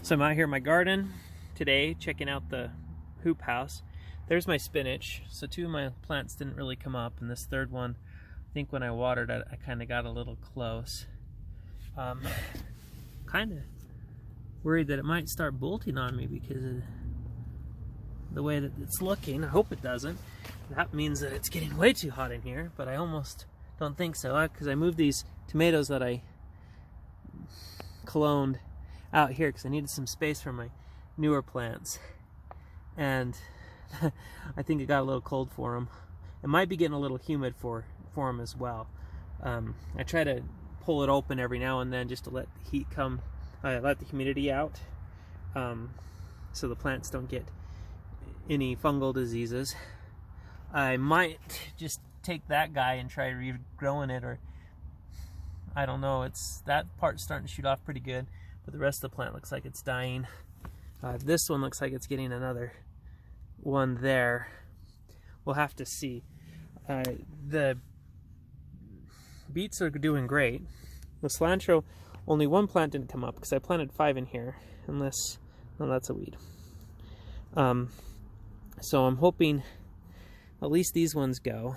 So I'm out here in my garden today checking out the hoop house. There's my spinach. So two of my plants didn't really come up, and this third one, I think when I watered it, I kind of got a little close. Kind of worried that it might start bolting on me because of the way that it's looking. I hope it doesn't. That means that it's getting way too hot in here, but I almost don't think so, because I moved these tomatoes that I cloned out here because I needed some space for my newer plants, and I think it got a little cold for them. It might be getting a little humid for them as well. I try to pull it open every now and then just to let the heat come, let the humidity out, so the plants don't get any fungal diseases. I might just take that guy and try regrowing it, or I don't know. That part's starting to shoot off pretty good, but the rest of the plant looks like it's dying. This one looks like it's getting another one there. We'll have to see. The beets are doing great. The cilantro, only one plant didn't come up because I planted 5 in here, unless, no, that's a weed. So I'm hoping at least these ones go.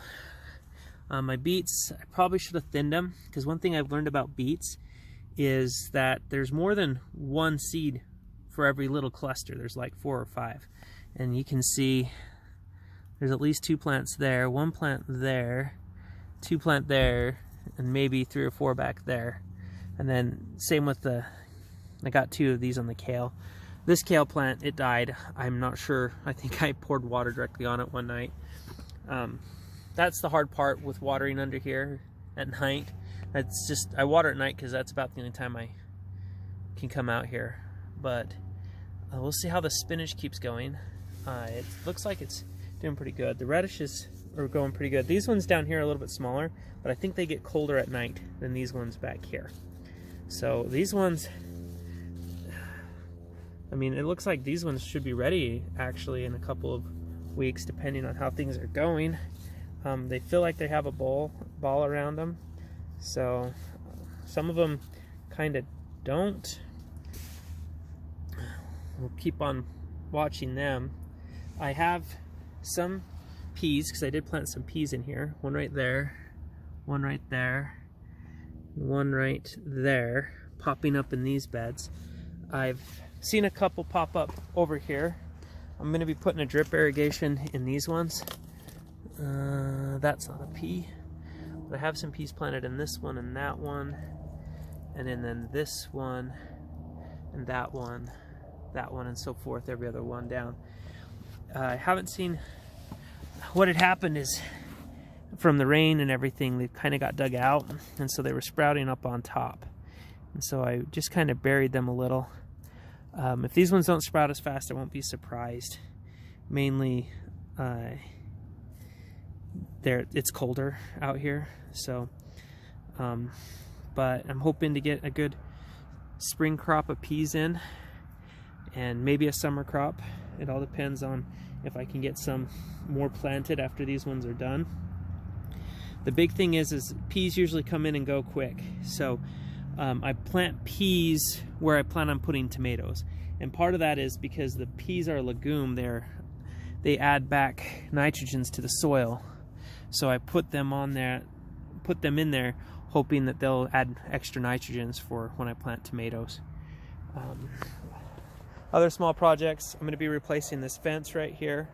My beets, I probably should have thinned them, because one thing I've learned about beets is that there's more than one seed for every little cluster. There's like 4 or 5, and you can see there's at least 2 plants there, 1 plant there, 2 plant there, and maybe 3 or 4 back there. And then same with I got 2 of these on the kale. This kale plant, it died. I'm not sure. I think I poured water directly on it one night. That's the hard part with watering under here at night. It's just, I water at night because that's about the only time I can come out here. But we'll see how the spinach keeps going. It looks like it's doing pretty good. The radishes are going pretty good. These ones down here are a little bit smaller, but I think they get colder at night than these ones back here. So these ones, I mean, it looks like these ones should be ready actually in a couple of weeks, depending on how things are going. They feel like they have a ball around them, so some of them kind of don't. We'll keep on watching them. I have some peas, because I did plant some peas in here. One right there, one right there, one right there, popping up in these beds. I've seen a couple pop up over here. I'm going to be putting a drip irrigation in these ones. That's not a pea, but I have some peas planted in this one and that one, and then this one and that one, and so forth, every other one down. I haven't seen what had happened is, from the rain and everything, they kind of got dug out, and so they were sprouting up on top, and so I just kind of buried them a little. If these ones don't sprout as fast, I won't be surprised. Mainly it's colder out here, so but I'm hoping to get a good spring crop of peas in, and maybe a summer crop. It all depends on if I can get some more planted after these ones are done. The big thing is peas usually come in and go quick, so I plant peas where I plan on putting tomatoes, and part of that is because the peas are a legume. They add back nitrogens to the soil, so I put them in there, hoping that they'll add extra nitrogens for when I plant tomatoes. Other small projects, I'm going to be replacing this fence right here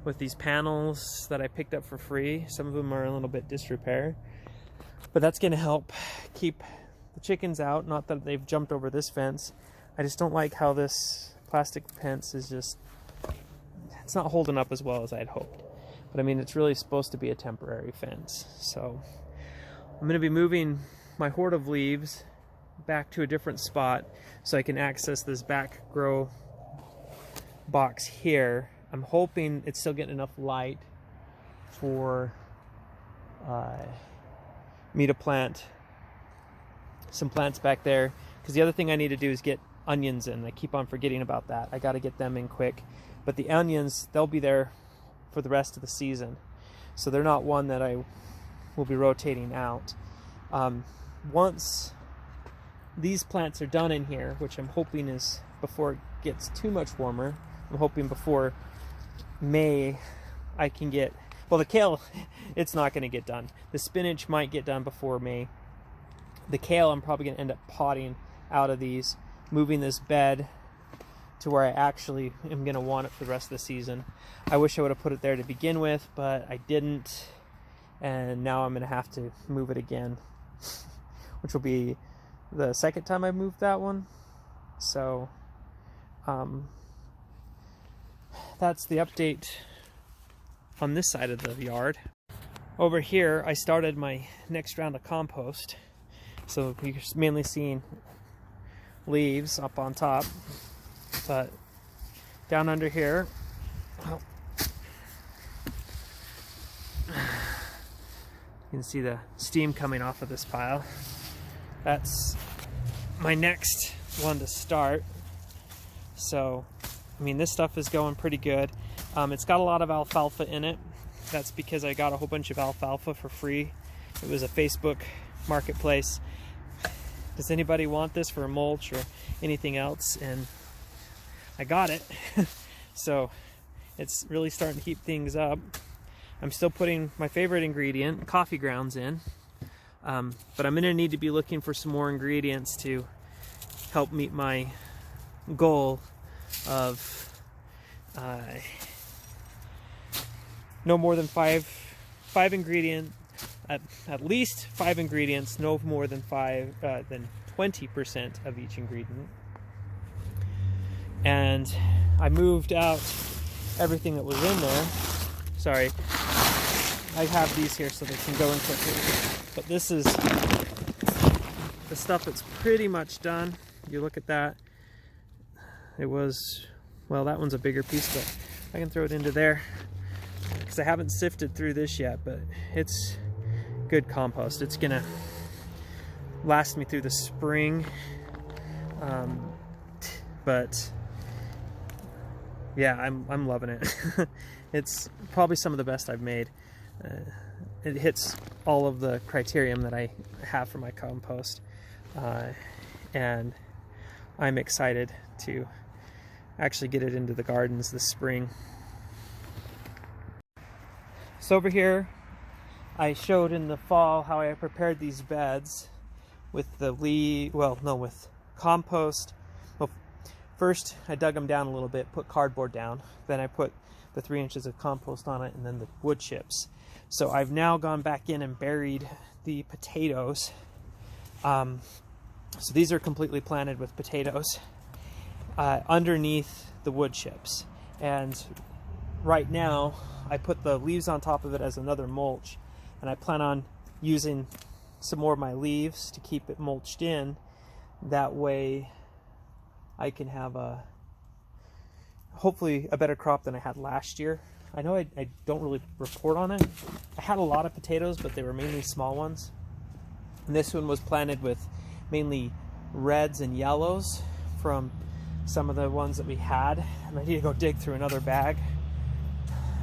with these panels that I picked up for free. Some of them are a little bit disrepair, but that's going to help keep the chickens out. Not that they've jumped over this fence. I just don't like how this plastic fence is just, it's not holding up as well as I'd hoped. But I mean, it's really supposed to be a temporary fence. So I'm going to be moving my hoard of leaves back to a different spot so I can access this back grow box here. I'm hoping it's still getting enough light for me to plant some plants back there, because the other thing I need to do is get onions in. I keep on forgetting about that. I got to get them in quick. But the onions, they'll be there for the rest of the season, so they're not one that I will be rotating out. Once these plants are done in here, which I'm hoping is before it gets too much warmer. I'm hoping before May I can get, well, the kale, it's not going to get done. The spinach might get done before May. The kale, I'm probably going to end up potting out of these, moving this bed to where I actually am going to want it for the rest of the season. I wish I would have put it there to begin with, but I didn't, and now I'm going to have to move it again, which will be the second time I've moved that one. So that's the update on this side of the yard. Over here, I started my next round of compost. So you're mainly seeing leaves up on top, but down under here, oh, you can see the steam coming off of this pile. That's my next one to start. So, I mean, this stuff is going pretty good. It's got a lot of alfalfa in it. That's because I got a whole bunch of alfalfa for free. It was a Facebook marketplace. Does anybody want this for a mulch or anything else? And I got it. So it's really starting to keep things up. I'm still putting my favorite ingredient, coffee grounds, in. But I'm going to need to be looking for some more ingredients to help meet my goal of no more than five ingredients. At least 5 ingredients, no more than 20% of each ingredient. And I moved out everything that was in there. Sorry, I have these here so they can go in quickly. But this is the stuff that's pretty much done. You look at that. It was, well, that one's a bigger piece, but I can throw it into there because I haven't sifted through this yet, but it's good compost. It's gonna last me through the spring, but yeah, I'm loving it. It's probably some of the best I've made. It hits all of the criterion that I have for my compost, and I'm excited to actually get it into the gardens this spring. So over here, I showed in the fall how I prepared these beds with with compost. Well, first I dug them down a little bit, put cardboard down, then I put the 3 inches of compost on it, and then the wood chips. So I've now gone back in and buried the potatoes. So these are completely planted with potatoes underneath the wood chips. And right now I put the leaves on top of it as another mulch. And I plan on using some more of my leaves to keep it mulched in. That way I can have hopefully a better crop than I had last year. I know I don't really report on it. I had a lot of potatoes, but they were mainly small ones. And this one was planted with mainly reds and yellows from some of the ones that we had. And I need to go dig through another bag.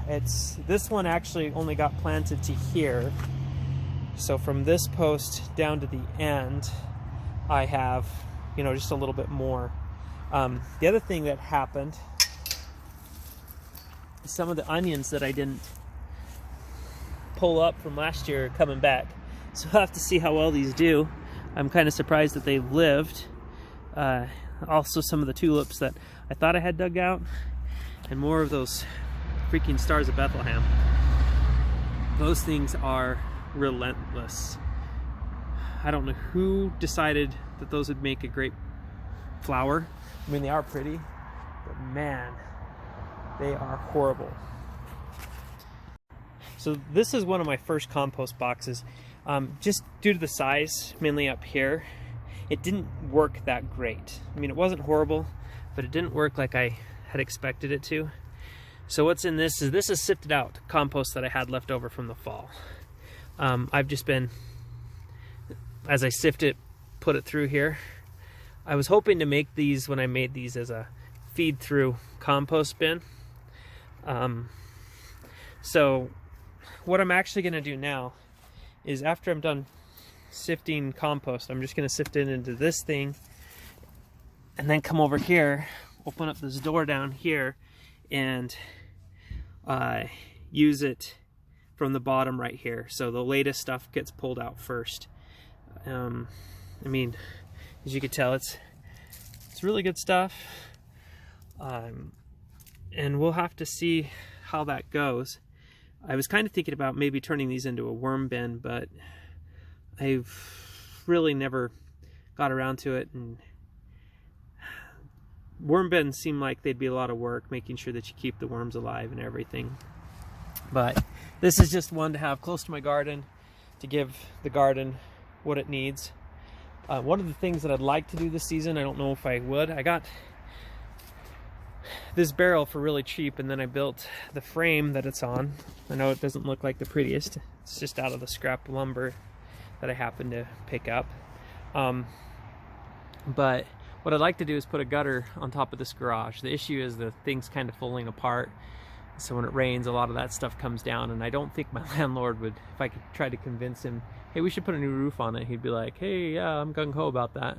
This one actually only got planted to here. So from this post down to the end, I have, just a little bit more. The other thing that happened, some of the onions that I didn't pull up from last year are coming back. So I'll have to see how well these do. I'm kind of surprised that they've lived. Also some of the tulips that I thought I had dug out, and more of those freaking Stars of Bethlehem. Those things are relentless. I don't know who decided that those would make a great flower. I mean, they are pretty, but man, they are horrible. So this is one of my first compost boxes. Just due to the size, mainly up here, it didn't work that great. I mean, it wasn't horrible, but it didn't work like I had expected it to. So what's in this is sifted out compost that I had left over from the fall. I've just been, as I sift it, put it through here. I was hoping to make these, when I made these, as a feed through compost bin. So what I'm actually going to do now is, after I'm done sifting compost. I'm just going to sift it into this thing and then come over here, open up this door down here, and use it from the bottom right here. So the latest stuff gets pulled out first. I mean, as you can tell, it's really good stuff. And we'll have to see how that goes. I was kind of thinking about maybe turning these into a worm bin, but I've really never got around to it. And worm bins seem like they'd be a lot of work, making sure that you keep the worms alive and everything. But this is just one to have close to my garden, to give the garden what it needs. One of the things that I'd like to do this season, I don't know if I would, I got this barrel for really cheap, and then I built the frame that it's on. I know it doesn't look like the prettiest. It's just out of the scrap lumber that I happened to pick up. But what I'd like to do is put a gutter on top of this garage. The issue is the thing's kind of falling apart. So when it rains, a lot of that stuff comes down, and I don't think my landlord would, if I could try to convince him, hey, we should put a new roof on it, he'd be like, hey, yeah, I'm gung-ho about that.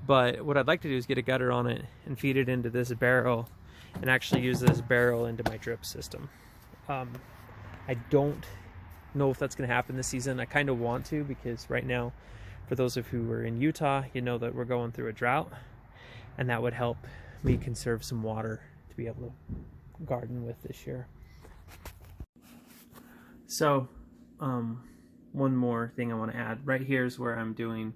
But what I'd like to do is get a gutter on it and feed it into this barrel, and actually use this barrel into my drip system. I don't know if that's going to happen this season. I kind of want to, because right now, for those of you who are in Utah, you know that we're going through a drought, and that would help me conserve some water to be able to garden with this year. So one more thing I want to add. Right here is where I'm doing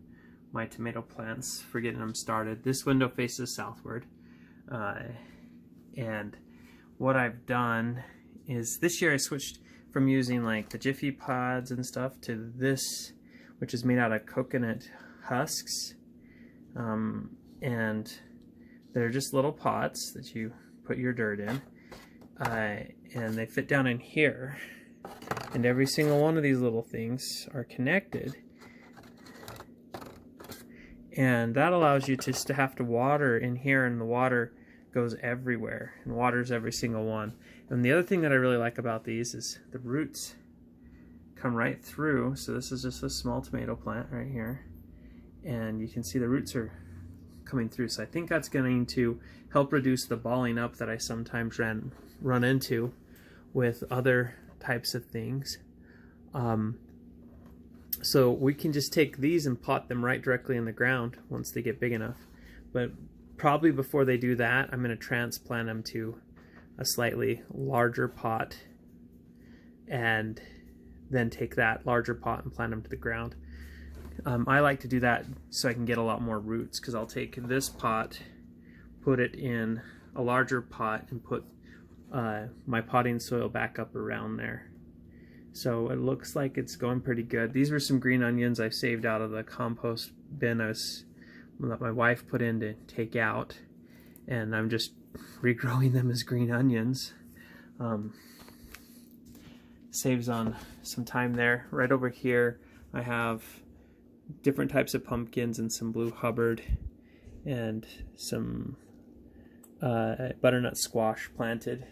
my tomato plants for getting them started. This window faces southward, and what I've done is this year I switched from using like the Jiffy pods and stuff to this, which is made out of coconut husks, and they're just little pots that you put your dirt in, and they fit down in here, and every single one of these little things are connected, and that allows you just to have to water in here, and the water goes everywhere and waters every single one. And the other thing that I really like about these is the roots come right through. So this is just a small tomato plant right here, and you can see the roots are coming through. So I think that's going to help reduce the balling up that I sometimes run into with other types of things. So we can just take these and pot them right directly in the ground once they get big enough. But probably before they do that, I'm going to transplant them to a slightly larger pot, and then take that larger pot and plant them to the ground. I like to do that so I can get a lot more roots, because I'll take this pot, put it in a larger pot, and put my potting soil back up around there. So it looks like it's going pretty good. These were some green onions I saved out of the compost bin that my wife put in to take out, and I'm just regrowing them as green onions. Saves on some time there. Right over here I have different types of pumpkins and some blue Hubbard and some butternut squash planted,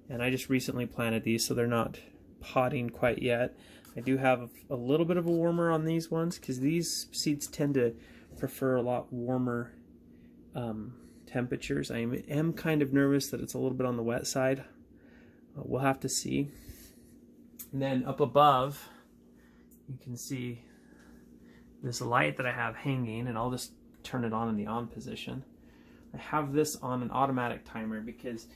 and I just recently planted these, so they're not potting quite yet. I do have a little bit of a warmer on these ones, because these seeds tend to prefer a lot warmer temperatures. I am kind of nervous that it's a little bit on the wet side. We'll have to see. And then up above, you can see this light that I have hanging, and I'll just turn it on in the on position. I have this on an automatic timer because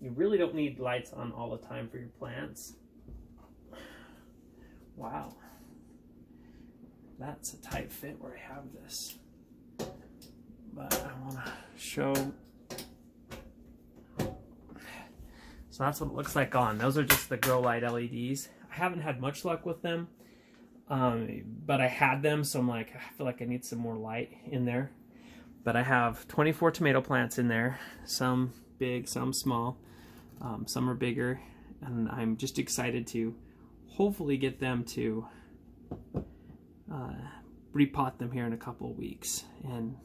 you really don't need lights on all the time for your plants. Wow, that's a tight fit where I have this. But I want to show. So that's what it looks like on. Those are just the grow light LEDs. I haven't had much luck with them, but I had them, so I'm like, I feel like I need some more light in there. But I have 24 tomato plants in there, some big, some small, some are bigger, and I'm just excited to hopefully get them to repot them here in a couple of weeks. And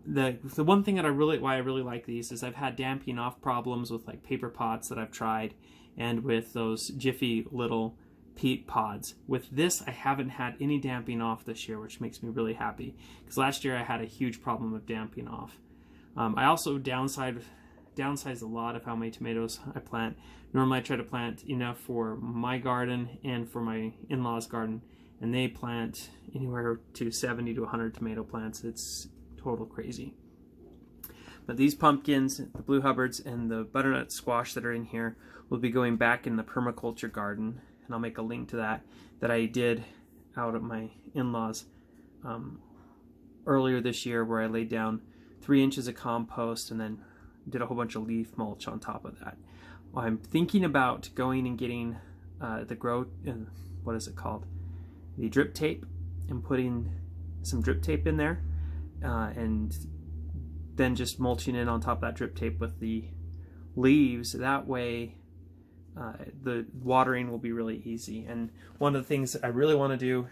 the one thing that why I really like these is I've had damping off problems with like paper pots that I've tried, and with those Jiffy little peat pods. With this, I haven't had any damping off this year, which makes me really happy, because last year I had a huge problem of damping off. I also downsize a lot of how many tomatoes I plant. Normally I try to plant enough for my garden and for my in-laws garden, and they plant anywhere to 70 to 100 tomato plants. It's total crazy. But these pumpkins, the Blue Hubbards and the Butternut Squash that are in here will be going back in the permaculture garden, and I'll make a link to that I did out at my in-laws earlier this year, where I laid down 3 inches of compost and then did a whole bunch of leaf mulch on top of that. Well, I'm thinking about going and getting what is it called? The drip tape, and putting some drip tape in there, and then just mulching in on top of that drip tape with the leaves. That way the watering will be really easy. And one of the things that I really want to do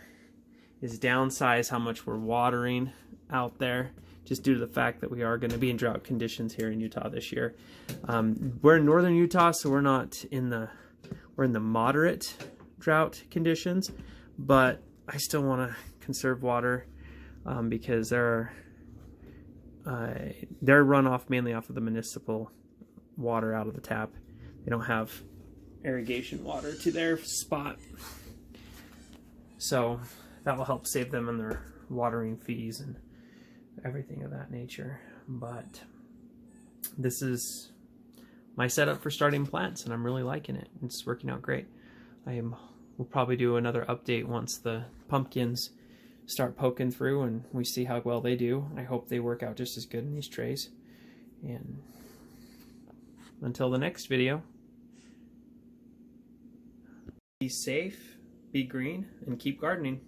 is downsize how much we're watering out there, just due to the fact that we are going to be in drought conditions here in Utah this year. We're in northern Utah, so we're in the moderate drought conditions, but I still want to conserve water because they're runoff mainly off of the municipal water out of the tap. They don't have irrigation water to their spot, so that will help save them in their watering fees and everything of that nature. But this is my setup for starting plants, and I'm really liking it. It's working out great. We'll probably do another update once the pumpkins start poking through and we see how well they do. I hope they work out just as good in these trays. And until the next video, be safe, be green, and keep gardening.